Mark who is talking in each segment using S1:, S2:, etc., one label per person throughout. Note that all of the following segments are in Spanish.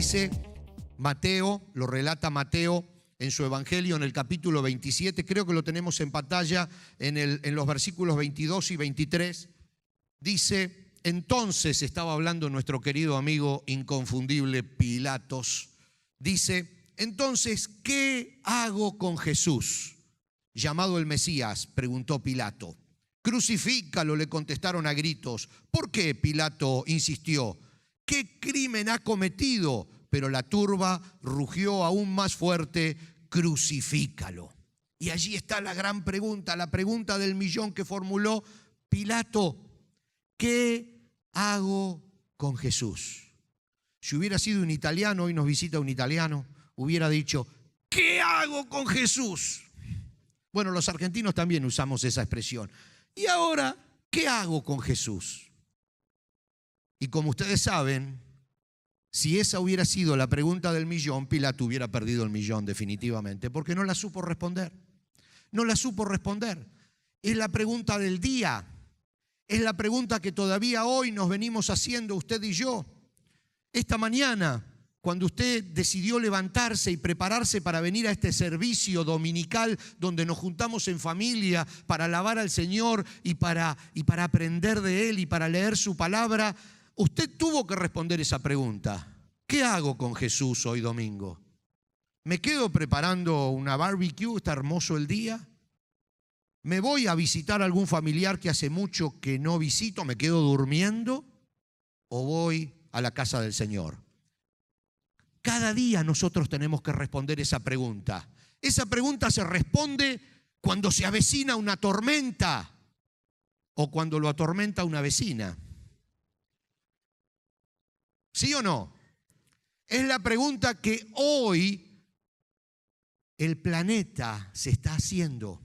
S1: dice Mateo, lo relata Mateo en su Evangelio en el capítulo 27, creo que lo tenemos en pantalla en los versículos 22 y 23, dice: entonces, estaba hablando nuestro querido amigo inconfundible Pilatos, dice: entonces, ¿qué hago con Jesús, llamado el Mesías?, preguntó Pilato. Crucifícalo, le contestaron a gritos. ¿Por qué?, Pilato insistió. ¿Qué crimen ha cometido? Pero la turba rugió aún más fuerte: crucifícalo. Y allí está la gran pregunta, la pregunta del millón que formuló Pilato: ¿qué hago con Jesús? Si hubiera sido un italiano, hoy nos visita un italiano, hubiera dicho: ¿qué hago con Jesús? Bueno, los argentinos también usamos esa expresión. Y ahora, ¿qué hago con Jesús? Y como ustedes saben, si esa hubiera sido la pregunta del millón, Pilato hubiera perdido el millón definitivamente, porque no la supo responder. No la supo responder. Es la pregunta del día. Es la pregunta que todavía hoy nos venimos haciendo usted y yo. Esta mañana, cuando usted decidió levantarse y prepararse para venir a este servicio dominical donde nos juntamos en familia para alabar al Señor y para aprender de Él y para leer su palabra, usted tuvo que responder esa pregunta. ¿Qué hago con Jesús hoy domingo? ¿Me quedo preparando una barbecue? ¿Está hermoso el día? ¿Me voy a visitar a algún familiar que hace mucho que no visito? ¿Me quedo durmiendo? ¿O voy a la casa del Señor? Cada día nosotros tenemos que responder esa pregunta. Esa pregunta se responde cuando se avecina una tormenta o cuando lo atormenta una vecina. ¿Sí o no? Es la pregunta que hoy el planeta se está haciendo.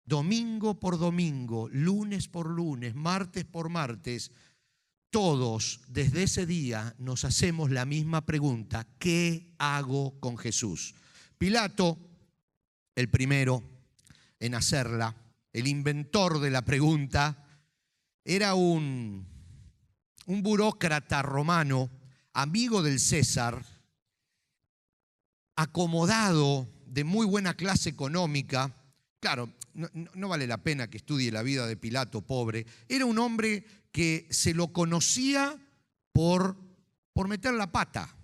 S1: Domingo por domingo, lunes por lunes, martes por martes, todos desde ese día nos hacemos la misma pregunta: ¿qué hago con Jesús? Pilato, el primero en hacerla, el inventor de la pregunta, era un burócrata romano, amigo del César, acomodado, de muy buena clase económica. Claro, no vale la pena que estudie la vida de Pilato, pobre. Era un hombre que se lo conocía por meter la pata.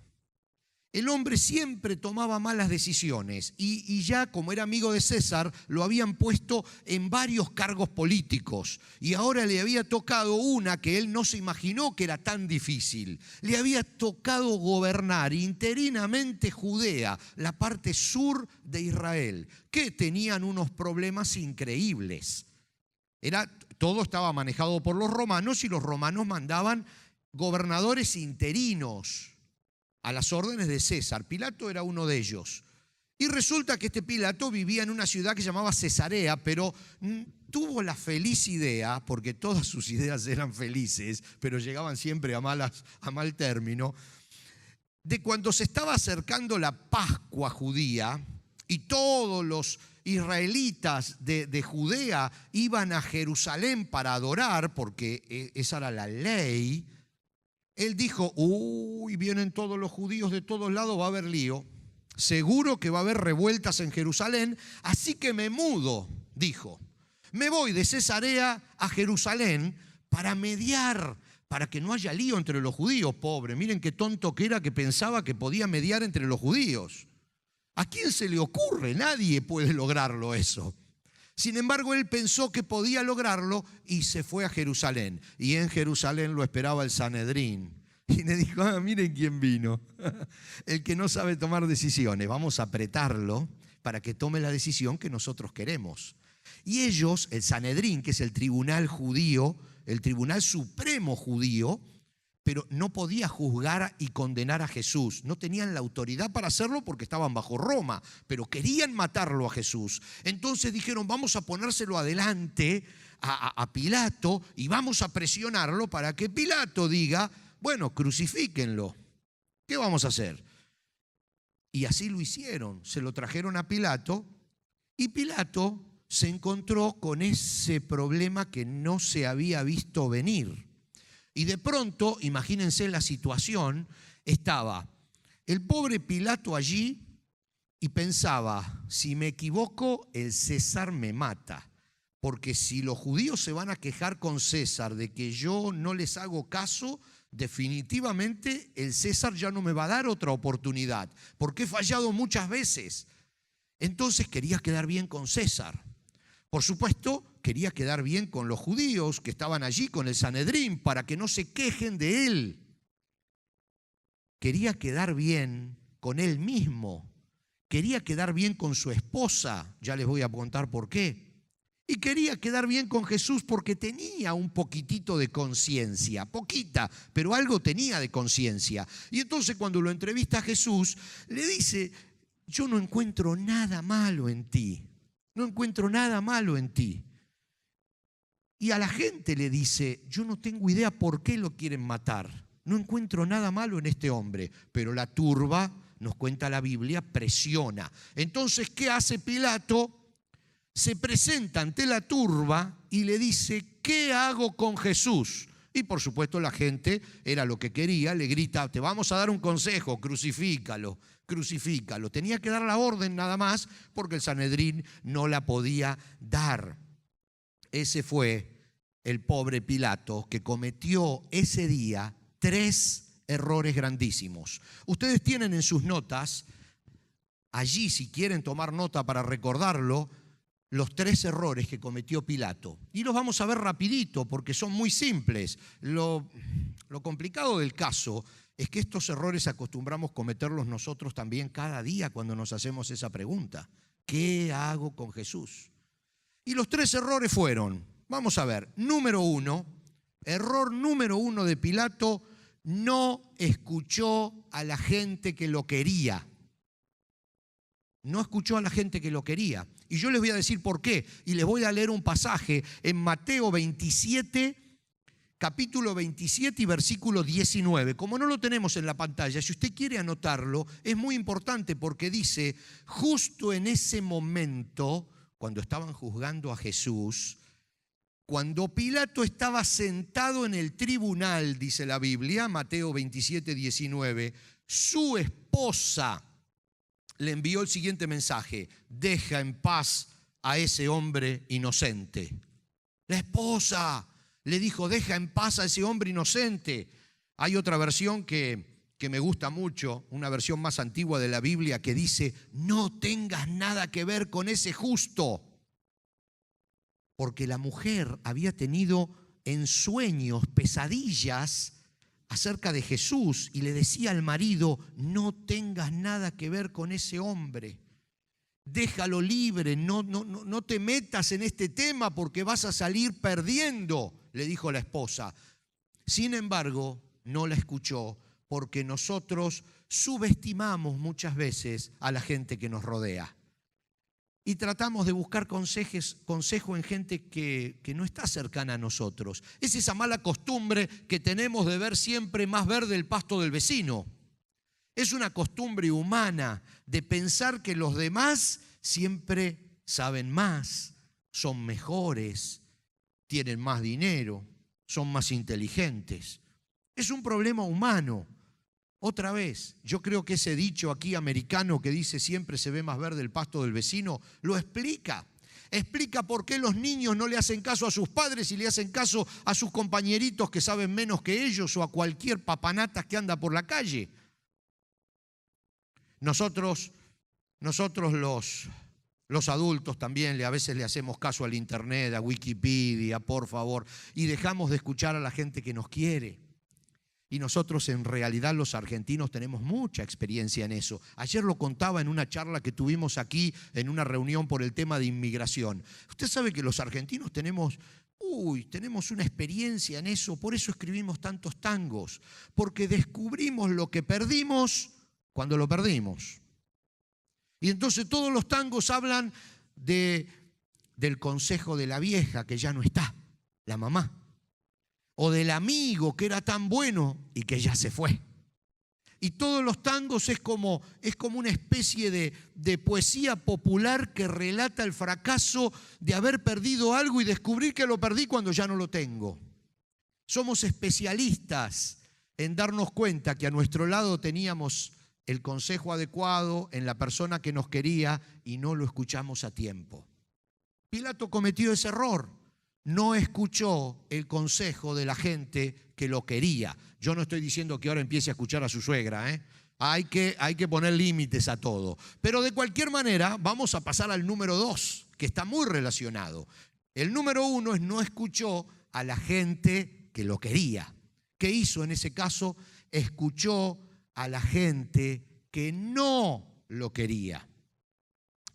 S1: El hombre siempre tomaba malas decisiones y ya como era amigo de César, lo habían puesto en varios cargos políticos y ahora le había tocado una que él no se imaginó que era tan difícil. Le había tocado gobernar interinamente Judea, la parte sur de Israel, que tenían unos problemas increíbles. Todo estaba manejado por los romanos y los romanos mandaban gobernadores interinos a las órdenes de César. Pilato era uno de ellos. Y resulta que este Pilato vivía en una ciudad que se llamaba Cesarea, pero tuvo la feliz idea, porque todas sus ideas eran felices, pero llegaban siempre a mal término, de cuando se estaba acercando la Pascua judía y todos los israelitas de Judea iban a Jerusalén para adorar, porque esa era la ley. Él dijo: uy, vienen todos los judíos de todos lados, va a haber lío. Seguro que va a haber revueltas en Jerusalén, así que me mudo, dijo. Me voy de Cesarea a Jerusalén para mediar, para que no haya lío entre los judíos. Pobre, miren qué tonto que era, que pensaba que podía mediar entre los judíos. ¿A quién se le ocurre? Nadie puede lograrlo eso. Sin embargo, él pensó que podía lograrlo y se fue a Jerusalén. Y en Jerusalén lo esperaba el Sanedrín. Y le dijo: miren quién vino. El que no sabe tomar decisiones. Vamos a apretarlo para que tome la decisión que nosotros queremos. Y ellos, el Sanedrín, que es el tribunal judío, el tribunal supremo judío, pero no podía juzgar y condenar a Jesús. No tenían la autoridad para hacerlo porque estaban bajo Roma, pero querían matarlo a Jesús. Entonces dijeron: vamos a ponérselo adelante a Pilato y vamos a presionarlo para que Pilato diga: bueno, crucifíquenlo. ¿Qué vamos a hacer? Y así lo hicieron. Se lo trajeron a Pilato y Pilato se encontró con ese problema que no se había visto venir. Y de pronto, imagínense la situación, estaba El pobre Pilato allí y pensaba, si me equivoco, el César me mata. Porque si los judíos se van a quejar con César de que yo no les hago caso, definitivamente el César ya no me va a dar otra oportunidad, porque he fallado muchas veces. Entonces quería quedar bien con César. Por supuesto, quería quedar bien con los judíos que estaban allí, con el Sanedrín, para que no se quejen de él. Quería quedar bien con él mismo. Quería quedar bien con su esposa, ya les voy a contar por qué. Y quería quedar bien con Jesús porque tenía un poquitito de conciencia, poquita, pero algo tenía de conciencia. Y entonces cuando lo entrevista a Jesús, le dice, yo no encuentro nada malo en ti, no encuentro nada malo en ti. Y a la gente le dice, yo no tengo idea por qué lo quieren matar, no encuentro nada malo en este hombre, pero la turba, nos cuenta la Biblia, presiona. Entonces, ¿qué hace Pilato? Se presenta ante la turba y le dice, ¿qué hago con Jesús? Y por supuesto la gente, era lo que quería, le grita, te vamos a dar un consejo, crucifícalo, crucifícalo. Tenía que dar la orden nada más porque el Sanedrín no la podía dar. Ese fue el pobre Pilato que cometió ese día 3 errores grandísimos. Ustedes tienen en sus notas, allí si quieren tomar nota para recordarlo, los 3 errores que cometió Pilato. Y los vamos a ver rapidito porque son muy simples. Lo complicado del caso es que estos errores acostumbramos cometerlos nosotros también cada día cuando nos hacemos esa pregunta. ¿Qué hago con Jesús? Y los 3 errores fueron, vamos a ver, número 1, error número 1 de Pilato, no escuchó a la gente que lo quería. No escuchó a la gente que lo quería. Y yo les voy a decir por qué. Y les voy a leer un pasaje en Mateo 27, capítulo 27 y versículo 19. Como no lo tenemos en la pantalla, si usted quiere anotarlo, es muy importante porque dice, justo en ese momento, cuando estaban juzgando a Jesús, cuando Pilato estaba sentado en el tribunal, dice la Biblia, Mateo 27, 19, su esposa le envió el siguiente mensaje, deja en paz a ese hombre inocente. La esposa le dijo, deja en paz a ese hombre inocente. Hay otra versión que me gusta mucho, una versión más antigua de la Biblia que dice, no tengas nada que ver con ese justo. Porque la mujer había tenido en sueños, pesadillas acerca de Jesús y le decía al marido, no tengas nada que ver con ese hombre, déjalo libre, no te metas en este tema porque vas a salir perdiendo, le dijo la esposa. Sin embargo, no la escuchó porque nosotros subestimamos muchas veces a la gente que nos rodea. Y tratamos de buscar consejo en gente que no está cercana a nosotros. Es esa mala costumbre que tenemos de ver siempre más verde el pasto del vecino. Es una costumbre humana de pensar que los demás siempre saben más, son mejores, tienen más dinero, son más inteligentes. Es un problema humano. Otra vez, yo creo que ese dicho aquí americano que dice siempre se ve más verde el pasto del vecino, lo explica. Explica por qué los niños no le hacen caso a sus padres y le hacen caso a sus compañeritos que saben menos que ellos o a cualquier papanatas que anda por la calle. Nosotros los adultos también a veces le hacemos caso al internet, a Wikipedia, por favor, y dejamos de escuchar a la gente que nos quiere. Y nosotros en realidad los argentinos tenemos mucha experiencia en eso. Ayer lo contaba en una charla que tuvimos aquí en una reunión por el tema de inmigración. Usted sabe que los argentinos tenemos una experiencia en eso, por eso escribimos tantos tangos, porque descubrimos lo que perdimos cuando lo perdimos. Y entonces todos los tangos hablan del consejo de la vieja que ya no está, la mamá. O del amigo que era tan bueno y que ya se fue. Y todos los tangos es como una especie de poesía popular que relata el fracaso de haber perdido algo y descubrir que lo perdí cuando ya no lo tengo. Somos especialistas en darnos cuenta que a nuestro lado teníamos el consejo adecuado en la persona que nos quería y no lo escuchamos a tiempo. Pilato cometió ese error. No escuchó el consejo de la gente que lo quería. Yo no estoy diciendo que ahora empiece a escuchar a su suegra, ¿eh? Hay que poner límites a todo. Pero de cualquier manera, vamos a pasar al número 2, que está muy relacionado. El número 1 es no escuchó a la gente que lo quería. ¿Qué hizo en ese caso? Escuchó a la gente que no lo quería.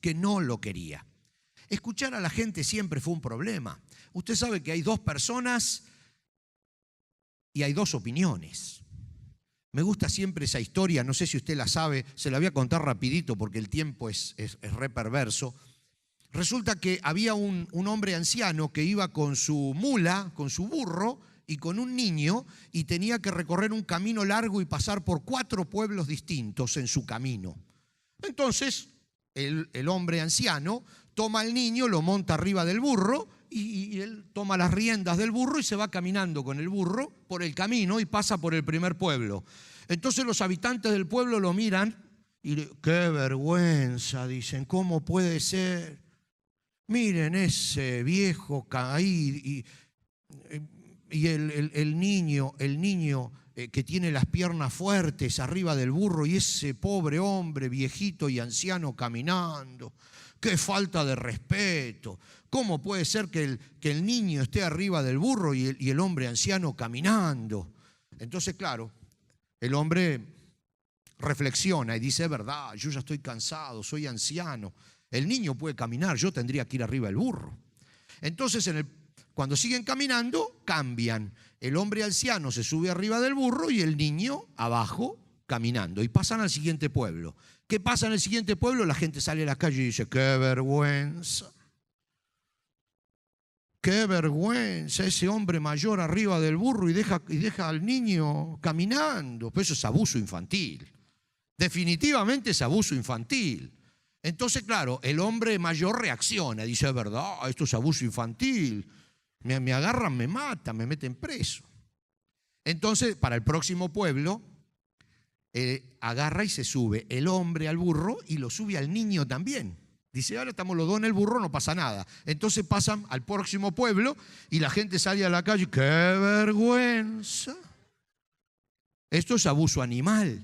S1: Que no lo quería. Escuchar a la gente siempre fue un problema. Usted sabe que hay dos personas y hay dos opiniones. Me gusta siempre esa historia, no sé si usted la sabe, se la voy a contar rapidito porque el tiempo es re perverso. Resulta que había un hombre anciano que iba con su mula, con su burro y con un niño y tenía que recorrer un camino largo y pasar por 4 pueblos distintos en su camino. Entonces, el hombre anciano toma al niño, lo monta arriba del burro y él toma las riendas del burro y se va caminando con el burro por el camino y pasa por el primer pueblo. Entonces los habitantes del pueblo lo miran y ¡qué vergüenza! Dicen, ¿cómo puede ser? Miren ese viejo caído y el niño que tiene las piernas fuertes arriba del burro y ese pobre hombre viejito y anciano caminando. ¡Qué falta de respeto! ¿Cómo puede ser que el niño esté arriba del burro y el hombre anciano caminando? Entonces, claro, el hombre reflexiona y dice, es verdad, yo ya estoy cansado, soy anciano. El niño puede caminar, yo tendría que ir arriba del burro. Entonces, cuando siguen caminando, cambian. El hombre anciano se sube arriba del burro y el niño abajo caminando. Y pasan al siguiente pueblo. ¿Qué pasa en el siguiente pueblo? La gente sale a la calle y dice, ¡qué vergüenza! ¡Qué vergüenza! Ese hombre mayor arriba del burro y deja al niño caminando. Pues eso es abuso infantil. Definitivamente es abuso infantil. Entonces, claro, el hombre mayor reacciona. Dice, es verdad, esto es abuso infantil. Me agarran, me matan, me meten preso. Entonces, para el próximo pueblo, agarra y se sube el hombre al burro y lo sube al niño también. Dice, ahora estamos los dos en el burro, no pasa nada. Entonces pasan al próximo pueblo y la gente sale a la calle. ¡Qué vergüenza! Esto es abuso animal.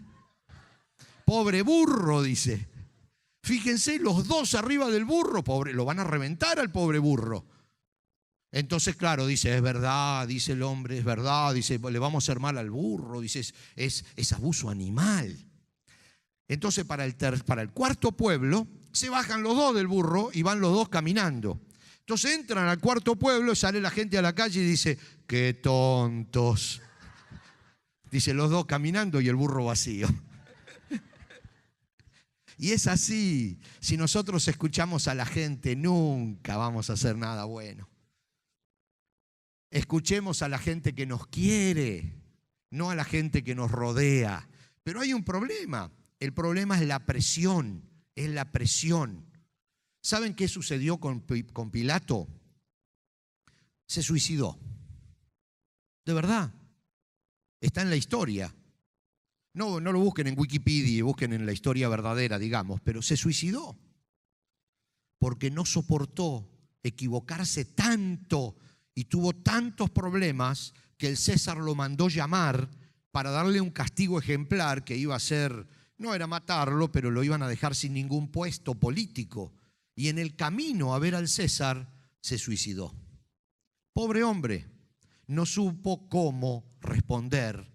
S1: Pobre burro, dice. Fíjense, los dos arriba del burro, pobre, lo van a reventar al pobre burro. Entonces, claro, dice, es verdad, dice el hombre, es verdad, dice, le vamos a hacer mal al burro, dice, es abuso animal. Entonces, para el cuarto pueblo, se bajan los dos del burro y van los dos caminando. Entonces entran al cuarto pueblo, sale la gente a la calle y dice, ¡qué tontos! Dice, los dos caminando y el burro vacío. Y es así, si nosotros escuchamos a la gente, nunca vamos a hacer nada bueno. Escuchemos a la gente que nos quiere, no a la gente que nos rodea. Pero hay un problema. El problema es la presión. Es la presión. ¿Saben qué sucedió con Pilato? Se suicidó. De verdad. Está en la historia. No lo busquen en Wikipedia, busquen en la historia verdadera, digamos. Pero se suicidó. Porque no soportó equivocarse tanto y tuvo tantos problemas que el César lo mandó llamar para darle un castigo ejemplar que iba a ser, no era matarlo, pero lo iban a dejar sin ningún puesto político. Y en el camino a ver al César se suicidó. Pobre hombre, no supo cómo responder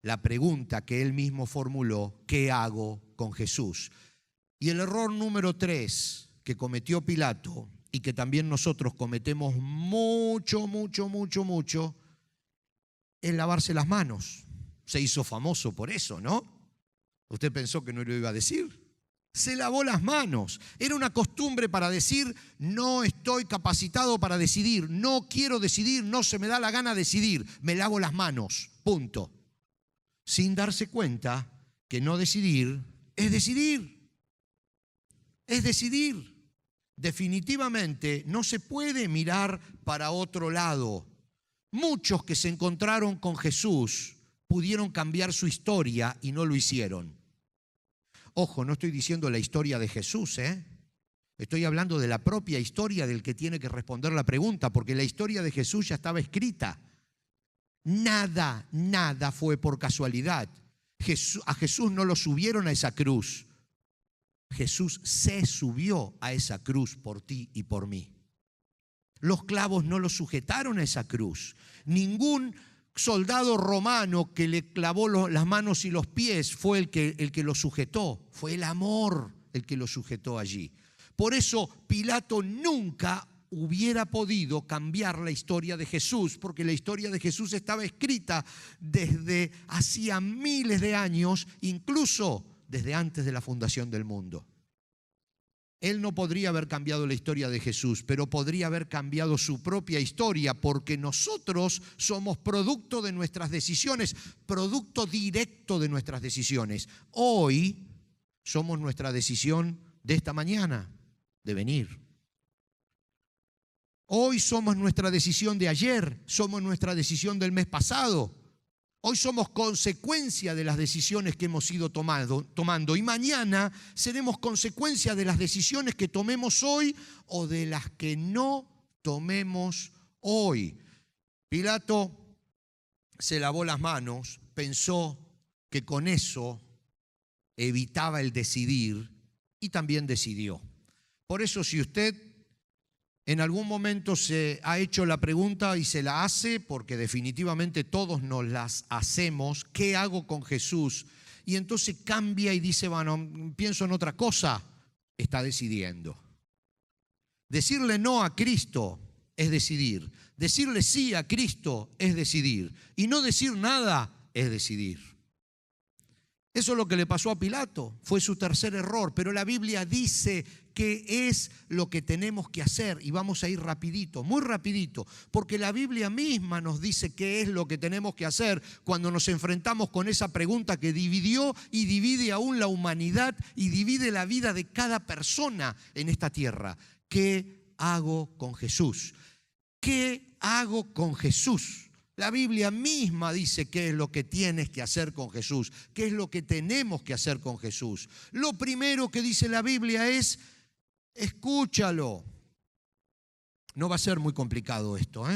S1: la pregunta que él mismo formuló, ¿qué hago con Jesús? Y el error número 3 que cometió Pilato y que también nosotros cometemos mucho, es lavarse las manos. Se hizo famoso por eso, ¿no? ¿Usted pensó que no lo iba a decir? Se lavó las manos. Era una costumbre para decir, no estoy capacitado para decidir, no quiero decidir, no se me da la gana decidir, me lavo las manos, punto. Sin darse cuenta que no decidir es decidir. Es decidir. Definitivamente no se puede mirar para otro lado. Muchos que se encontraron con Jesús pudieron cambiar su historia y no lo hicieron. Ojo, no estoy diciendo la historia de Jesús, Estoy hablando de la propia historia del que tiene que responder la pregunta, porque la historia de Jesús ya estaba escrita. Nada fue por casualidad. A Jesús no lo subieron a esa cruz. Jesús se subió a esa cruz por ti y por mí. Los clavos no lo sujetaron a esa cruz. Ningún soldado romano que le clavó las manos y los pies fue el que lo sujetó. Fue el amor el que lo sujetó allí. Por eso Pilato nunca hubiera podido cambiar la historia de Jesús, porque la historia de Jesús estaba escrita desde hacía miles de años, incluso desde antes de la fundación del mundo. Él no podría haber cambiado la historia de Jesús, pero podría haber cambiado su propia historia, porque nosotros somos producto de nuestras decisiones, producto directo de nuestras decisiones. Hoy somos nuestra decisión de esta mañana, de venir. Hoy somos nuestra decisión de ayer, somos nuestra decisión del mes pasado. Hoy somos consecuencia de las decisiones que hemos ido tomando y mañana seremos consecuencia de las decisiones que tomemos hoy o de las que no tomemos hoy. Pilato se lavó las manos, pensó que con eso evitaba el decidir y también decidió. Por eso, si usted en algún momento se ha hecho la pregunta y se la hace, porque definitivamente todos nos las hacemos, ¿qué hago con Jesús? Y entonces cambia y dice, bueno, pienso en otra cosa, está decidiendo. Decirle no a Cristo es decidir. Decirle sí a Cristo es decidir. Y no decir nada es decidir. Eso es lo que le pasó a Pilato, fue su tercer error, pero la Biblia dice qué es lo que tenemos que hacer y vamos a ir rapidito, muy rapidito, porque la Biblia misma nos dice qué es lo que tenemos que hacer cuando nos enfrentamos con esa pregunta que dividió y divide aún la humanidad y divide la vida de cada persona en esta tierra. ¿Qué hago con Jesús? ¿Qué hago con Jesús? La Biblia misma dice qué es lo que tienes que hacer con Jesús, qué es lo que tenemos que hacer con Jesús. Lo primero que dice la Biblia es, escúchalo. No va a ser muy complicado esto,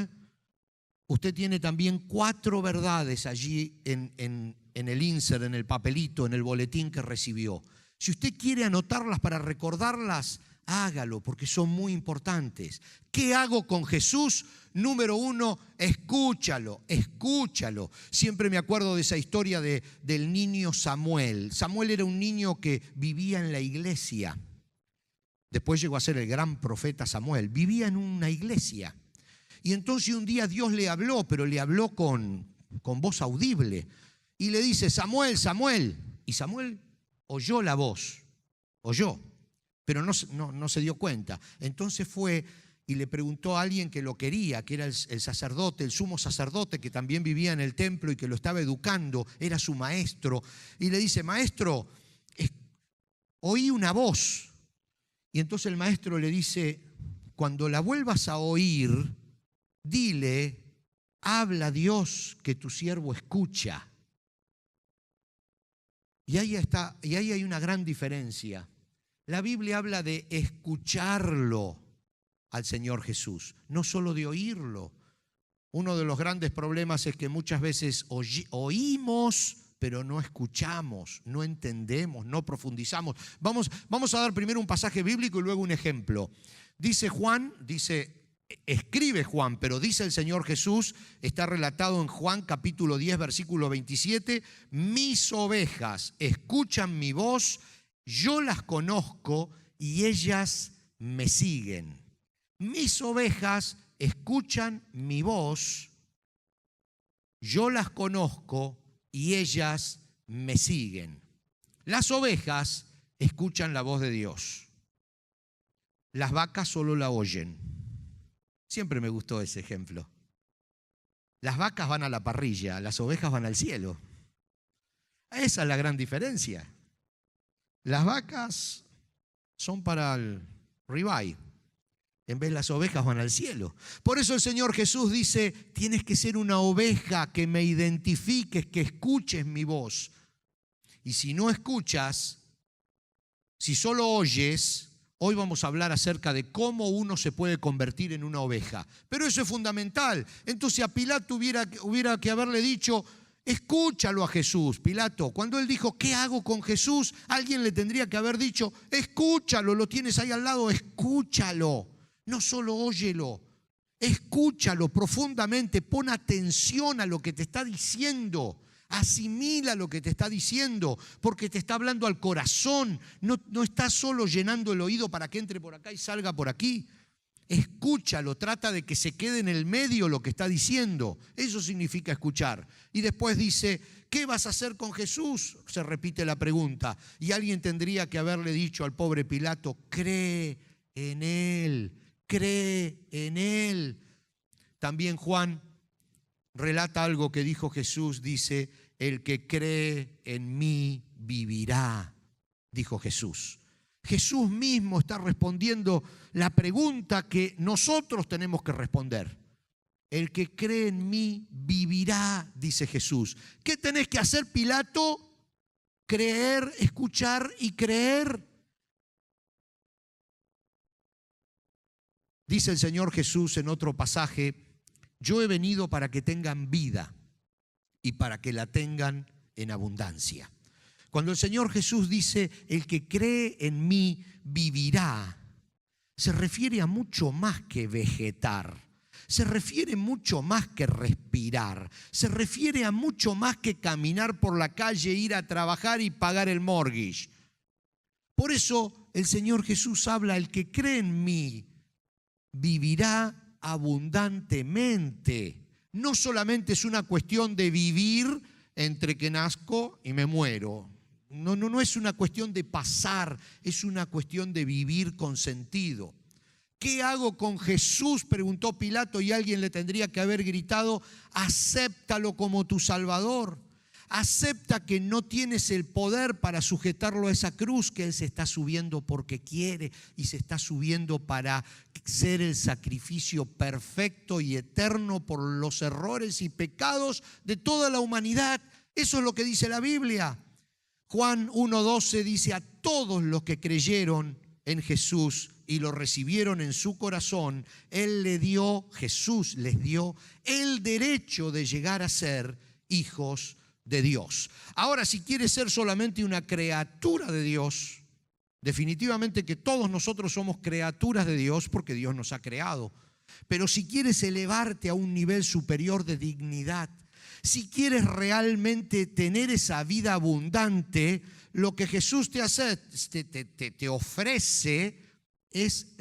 S1: Usted tiene también 4 verdades allí en el insert, en el papelito, en el boletín que recibió. Si usted quiere anotarlas para recordarlas, hágalo, porque son muy importantes. ¿Qué hago con Jesús? Número 1, escúchalo, escúchalo. Siempre me acuerdo de esa historia del niño Samuel. Samuel era un niño que vivía en la iglesia. Después llegó a ser el gran profeta Samuel. Vivía en una iglesia. Y entonces un día Dios le habló, pero le habló con voz audible. Y le dice, Samuel, Samuel. Y Samuel oyó la voz, oyó, pero no se dio cuenta. Entonces fue y le preguntó a alguien que lo quería, que era el sacerdote, el sumo sacerdote, que también vivía en el templo y que lo estaba educando, era su maestro. Y le dice, maestro, oí una voz. Y entonces el maestro le dice, cuando la vuelvas a oír, dile, habla Dios que tu siervo escucha. Y ahí hay una gran diferencia. La Biblia habla de escucharlo al Señor Jesús, no solo de oírlo. Uno de los grandes problemas es que muchas veces oímos, pero no escuchamos, no entendemos, no profundizamos. Vamos a dar primero un pasaje bíblico y luego un ejemplo. Escribe Juan, pero dice el Señor Jesús, está relatado en Juan capítulo 10, versículo 27, mis ovejas escuchan mi voz, yo las conozco y ellas me siguen. Mis ovejas escuchan mi voz, yo las conozco y ellas me siguen. Las ovejas escuchan la voz de Dios. Las vacas solo la oyen. Siempre me gustó ese ejemplo. Las vacas van a la parrilla, las ovejas van al cielo. Esa es la gran diferencia. Las vacas son para el ribeye, en vez las ovejas van al cielo. Por eso el Señor Jesús dice, tienes que ser una oveja que me identifiques, que escuches mi voz. Y si no escuchas, Si solo oyes, hoy vamos a hablar acerca de cómo uno se puede convertir en una oveja. Pero eso es fundamental. Entonces a Pilato hubiera que haberle dicho, escúchalo a Jesús. Pilato, cuando él dijo, ¿qué hago con Jesús? Alguien le tendría que haber dicho, escúchalo, lo tienes ahí al lado, escúchalo. No solo óyelo, escúchalo profundamente, pon atención a lo que te está diciendo. Asimila lo que te está diciendo, porque te está hablando al corazón. No está solo llenando el oído para que entre por acá y salga por aquí. Escúchalo, trata de que se quede en el medio lo que está diciendo. Eso significa escuchar. Y después dice, ¿qué vas a hacer con Jesús? Se repite la pregunta. Y alguien tendría que haberle dicho al pobre Pilato, cree en Él, cree en Él. También Juan relata algo que dijo Jesús, dice, el que cree en mí vivirá, dijo Jesús. Jesús mismo está respondiendo la pregunta que nosotros tenemos que responder. El que cree en mí vivirá, dice Jesús. ¿Qué tenés que hacer, Pilato? Creer, escuchar y creer. Dice el Señor Jesús en otro pasaje, yo he venido para que tengan vida y para que la tengan en abundancia. Cuando el Señor Jesús dice, el que cree en mí vivirá, se refiere a mucho más que vegetar, se refiere mucho más que respirar, se refiere a mucho más que caminar por la calle, ir a trabajar y pagar el mortgage. Por eso el Señor Jesús habla, el que cree en mí vivirá abundantemente. No solamente es una cuestión de vivir entre que nazco y me muero. No es una cuestión de pasar, es una cuestión de vivir con sentido. ¿Qué hago con Jesús?, preguntó Pilato, y alguien le tendría que haber gritado, acéptalo como tu Salvador. Acepta que no tienes el poder para sujetarlo a esa cruz, que Él se está subiendo porque quiere y se está subiendo para ser el sacrificio perfecto y eterno por los errores y pecados de toda la humanidad. Eso es lo que dice la Biblia. Juan 1:12 dice, a todos los que creyeron en Jesús y lo recibieron en su corazón, Jesús les dio el derecho de llegar a ser hijos de Dios. Ahora, si quieres ser solamente una criatura de Dios, definitivamente que todos nosotros somos criaturas de Dios porque Dios nos ha creado. Pero si quieres elevarte a un nivel superior de dignidad, si quieres realmente tener esa vida abundante, lo que Jesús te ofrece es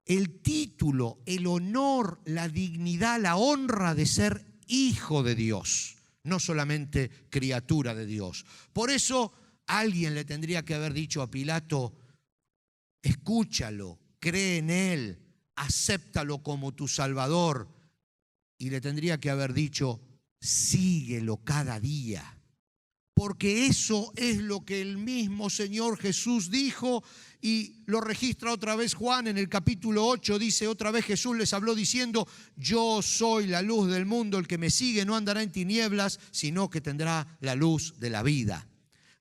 S1: el título, el honor, la dignidad, la honra de ser hijo de Dios. No solamente criatura de Dios. Por eso alguien le tendría que haber dicho a Pilato, escúchalo, cree en Él, acéptalo como tu Salvador. Y le tendría que haber dicho, síguelo cada día. Porque eso es lo que el mismo Señor Jesús dijo, y lo registra otra vez Juan en el capítulo 8, dice otra vez Jesús les habló diciendo, yo soy la luz del mundo, el que me sigue no andará en tinieblas, sino que tendrá la luz de la vida.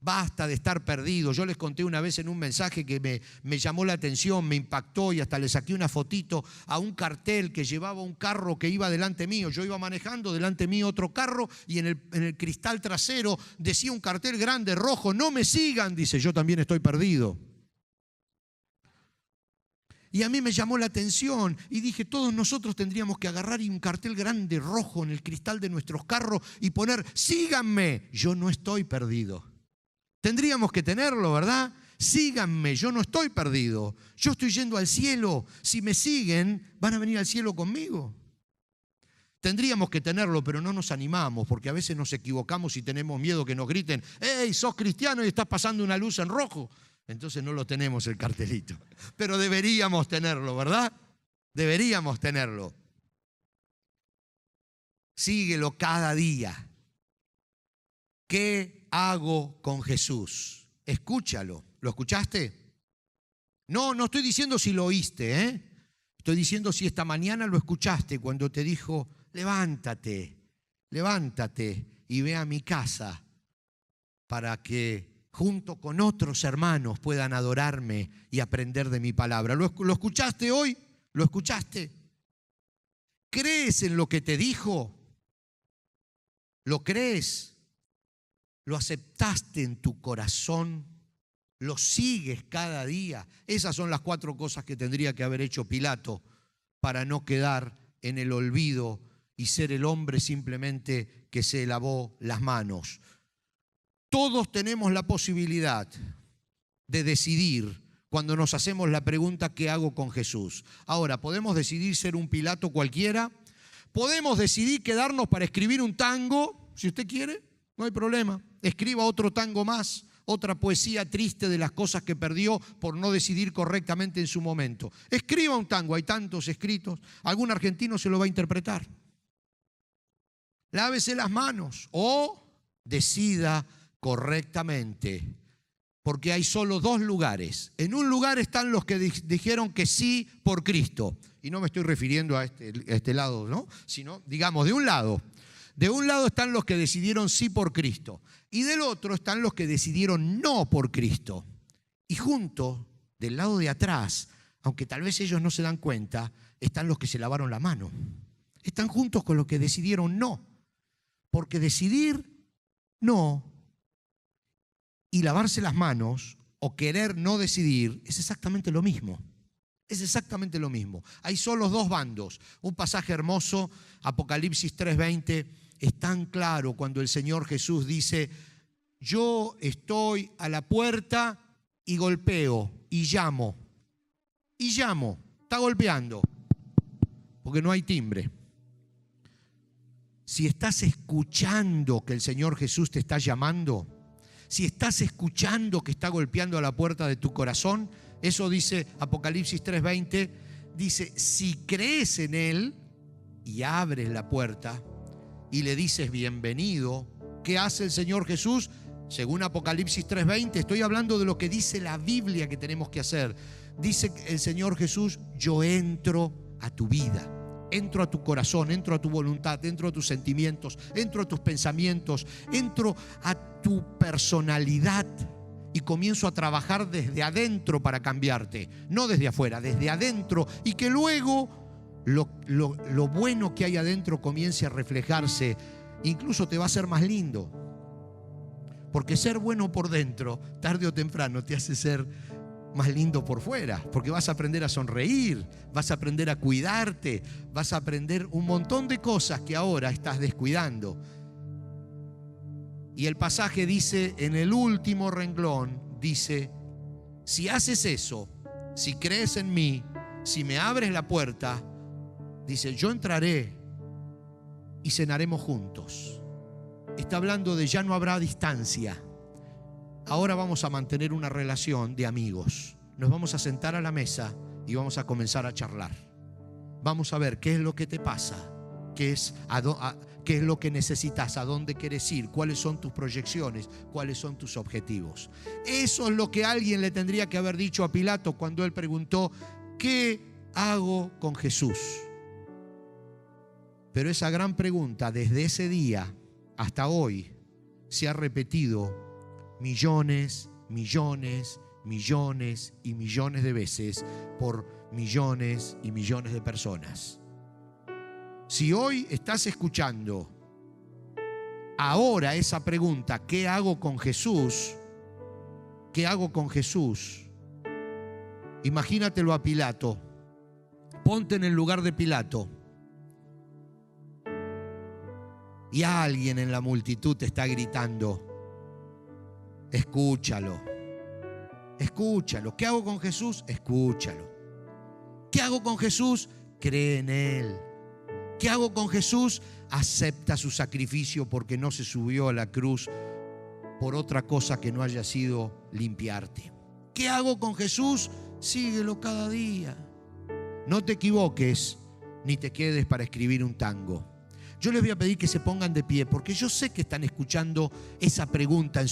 S1: Basta de estar perdido. Yo les conté una vez en un mensaje que me llamó la atención, me impactó, y hasta le saqué una fotito a un cartel que llevaba un carro que iba delante mío. Yo iba manejando, delante mío otro carro, y en el cristal trasero decía un cartel grande, rojo, no me sigan, dice, yo también estoy perdido. Y a mí me llamó la atención y dije, todos nosotros tendríamos que agarrar un cartel grande rojo en el cristal de nuestros carros y poner, síganme, yo no estoy perdido. Tendríamos que tenerlo, ¿verdad? Síganme, yo no estoy perdido. Yo estoy yendo al cielo. Si me siguen, van a venir al cielo conmigo. Tendríamos que tenerlo, pero no nos animamos, porque a veces nos equivocamos y tenemos miedo que nos griten, ¡hey, sos cristiano y estás pasando una luz en rojo! Entonces no lo tenemos el cartelito. Pero deberíamos tenerlo, ¿verdad? Deberíamos tenerlo. Síguelo cada día. ¿Qué hago con Jesús? Escúchalo. ¿Lo escuchaste? No estoy diciendo si lo oíste, ¿eh? Estoy diciendo si esta mañana lo escuchaste cuando te dijo, levántate y ve a mi casa para que junto con otros hermanos puedan adorarme y aprender de mi palabra. ¿Lo escuchaste hoy? ¿Lo escuchaste? ¿Crees en lo que te dijo? ¿Lo crees? ¿Lo aceptaste en tu corazón? ¿Lo sigues cada día? Esas son las 4 cosas que tendría que haber hecho Pilato para no quedar en el olvido y ser el hombre simplemente que se lavó las manos. Todos tenemos la posibilidad de decidir cuando nos hacemos la pregunta ¿qué hago con Jesús? Ahora, ¿podemos decidir ser un Pilato cualquiera? ¿Podemos decidir quedarnos para escribir un tango? Si usted quiere, no hay problema. Escriba otro tango más, otra poesía triste de las cosas que perdió por no decidir correctamente en su momento. Escriba un tango, hay tantos escritos. Algún argentino se lo va a interpretar. Lávese las manos o decida correctamente, porque hay solo 2 lugares. En un lugar están los que dijeron que sí por Cristo, y no me estoy refiriendo a este lado, ¿no? Sino, digamos, de un lado están los que decidieron sí por Cristo, y del otro están los que decidieron no por Cristo. Y junto, del lado de atrás, aunque tal vez ellos no se dan cuenta, están los que se lavaron la mano. Están juntos con los que decidieron no. Porque decidir no y lavarse las manos o querer no decidir es exactamente lo mismo. Es exactamente lo mismo. Hay solo 2 bandos. Un pasaje hermoso, Apocalipsis 3:20, es tan claro cuando el Señor Jesús dice: yo estoy a la puerta y golpeo y llamo. Y llamo, está golpeando, porque no hay timbre. Si estás escuchando que el Señor Jesús te está llamando, si estás escuchando que está golpeando a la puerta de tu corazón, eso dice Apocalipsis 3:20, dice, si crees en Él y abres la puerta y le dices bienvenido, ¿qué hace el Señor Jesús? Según Apocalipsis 3:20, estoy hablando de lo que dice la Biblia que tenemos que hacer. Dice el Señor Jesús, yo entro a tu vida. Entro a tu corazón, entro a tu voluntad, entro a tus sentimientos, entro a tus pensamientos, entro a tu personalidad y comienzo a trabajar desde adentro para cambiarte, no desde afuera, desde adentro, y que luego lo bueno que hay adentro comience a reflejarse, incluso te va a hacer más lindo, porque ser bueno por dentro, tarde o temprano, te hace ser más lindo por fuera, porque vas a aprender a sonreír, vas a aprender a cuidarte, vas a aprender un montón de cosas que ahora estás descuidando. Y el pasaje dice, en el último renglón, dice, si haces eso, si crees en mí, si me abres la puerta, dice, yo entraré y cenaremos juntos. Está hablando de ya no habrá distancia. Ahora vamos a mantener una relación de amigos. Nos vamos a sentar a la mesa y vamos a comenzar a charlar. Vamos a ver qué es lo que te pasa, qué es lo que necesitas, a dónde quieres ir, cuáles son tus proyecciones, cuáles son tus objetivos. Eso es lo que alguien le tendría que haber dicho a Pilato cuando él preguntó, ¿qué hago con Jesús? Pero esa gran pregunta desde ese día hasta hoy se ha repetido millones, millones, millones y millones de veces por millones y millones de personas. Si hoy estás escuchando ahora esa pregunta, ¿qué hago con Jesús? ¿Qué hago con Jesús? Imagínatelo a Pilato. Ponte en el lugar de Pilato. Y alguien en la multitud te está gritando, escúchalo, escúchalo. ¿Qué hago con Jesús? Escúchalo. ¿Qué hago con Jesús? Cree en Él. ¿Qué hago con Jesús? Acepta su sacrificio porque no se subió a la cruz por otra cosa que no haya sido limpiarte. ¿Qué hago con Jesús? Síguelo cada día. No te equivoques ni te quedes para escribir un tango. Yo les voy a pedir que se pongan de pie porque yo sé que están escuchando esa pregunta en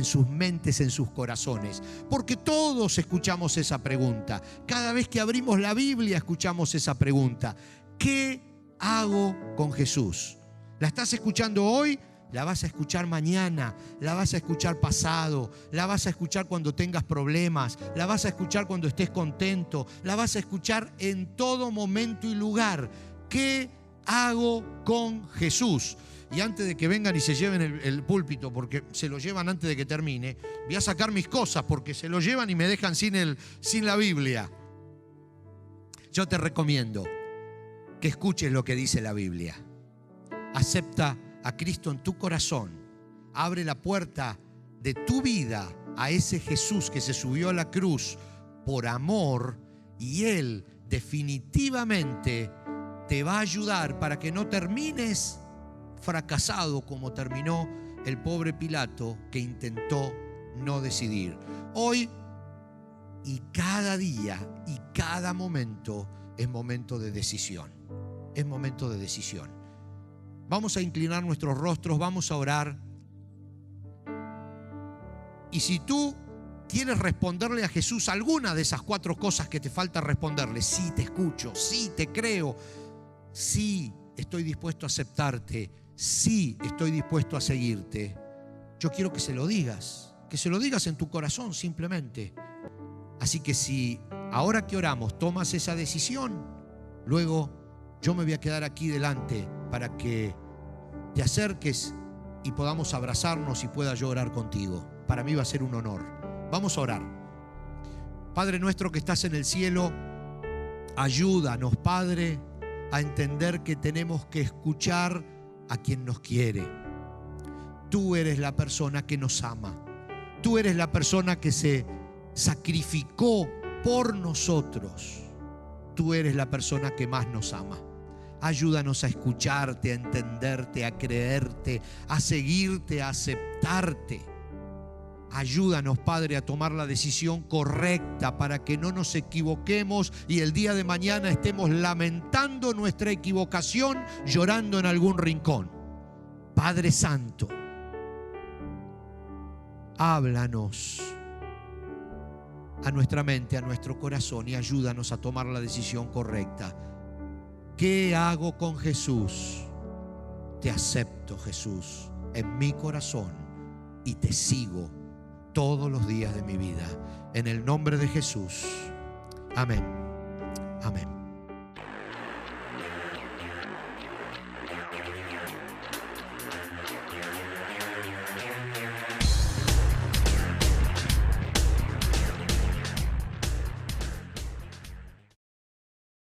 S1: sus mentes, en sus corazones. Porque todos escuchamos esa pregunta. Cada vez que abrimos la Biblia escuchamos esa pregunta. ¿Qué hago con Jesús? ¿La estás escuchando hoy? la vas a escuchar mañana, la vas a escuchar pasado, la vas a escuchar cuando tengas problemas, la vas a escuchar cuando estés contento, la vas a escuchar en todo momento y lugar. ¿Qué hago con Jesús? Y antes de que vengan y se lleven el púlpito, porque se lo llevan antes de que termine, voy a sacar mis cosas porque se lo llevan y me dejan sin la Biblia. Yo te recomiendo que escuches lo que dice la Biblia. Acepta a Cristo en tu corazón. Abre la puerta de tu vida a ese Jesús que se subió a la cruz por amor, y Él definitivamente te va a ayudar para que no termines fracasado como terminó el pobre Pilato, que intentó no decidir. Hoy y cada día y cada momento es momento de decisión. Es momento de decisión. Vamos a inclinar nuestros rostros, vamos a orar. Y si tú quieres responderle a Jesús alguna de esas 4 cosas que te falta responderle: sí, te escucho, sí, te creo, sí, estoy dispuesto a aceptarte, sí, estoy dispuesto a seguirte, yo quiero que se lo digas en tu corazón simplemente. Así que si ahora que oramos tomas esa decisión, luego yo me voy a quedar aquí delante para que te acerques y podamos abrazarnos y pueda yo orar contigo. Para mí va a ser un honor. Vamos a orar. Padre nuestro que estás en el cielo, ayúdanos, Padre, a entender que tenemos que escuchar a quien nos quiere. Tú eres la persona que nos ama. Tú eres la persona que se sacrificó por nosotros. Tú eres la persona que más nos ama. Ayúdanos a escucharte, a entenderte, a creerte, a seguirte, a aceptarte. Ayúdanos, Padre, a tomar la decisión correcta para que no nos equivoquemos y el día de mañana estemos lamentando nuestra equivocación, llorando en algún rincón. Padre Santo, háblanos a nuestra mente, a nuestro corazón, y ayúdanos a tomar la decisión correcta. ¿Qué hago con Jesús? Te acepto, Jesús, en mi corazón y te sigo todos los días de mi vida. En el nombre de Jesús. Amén. Amén.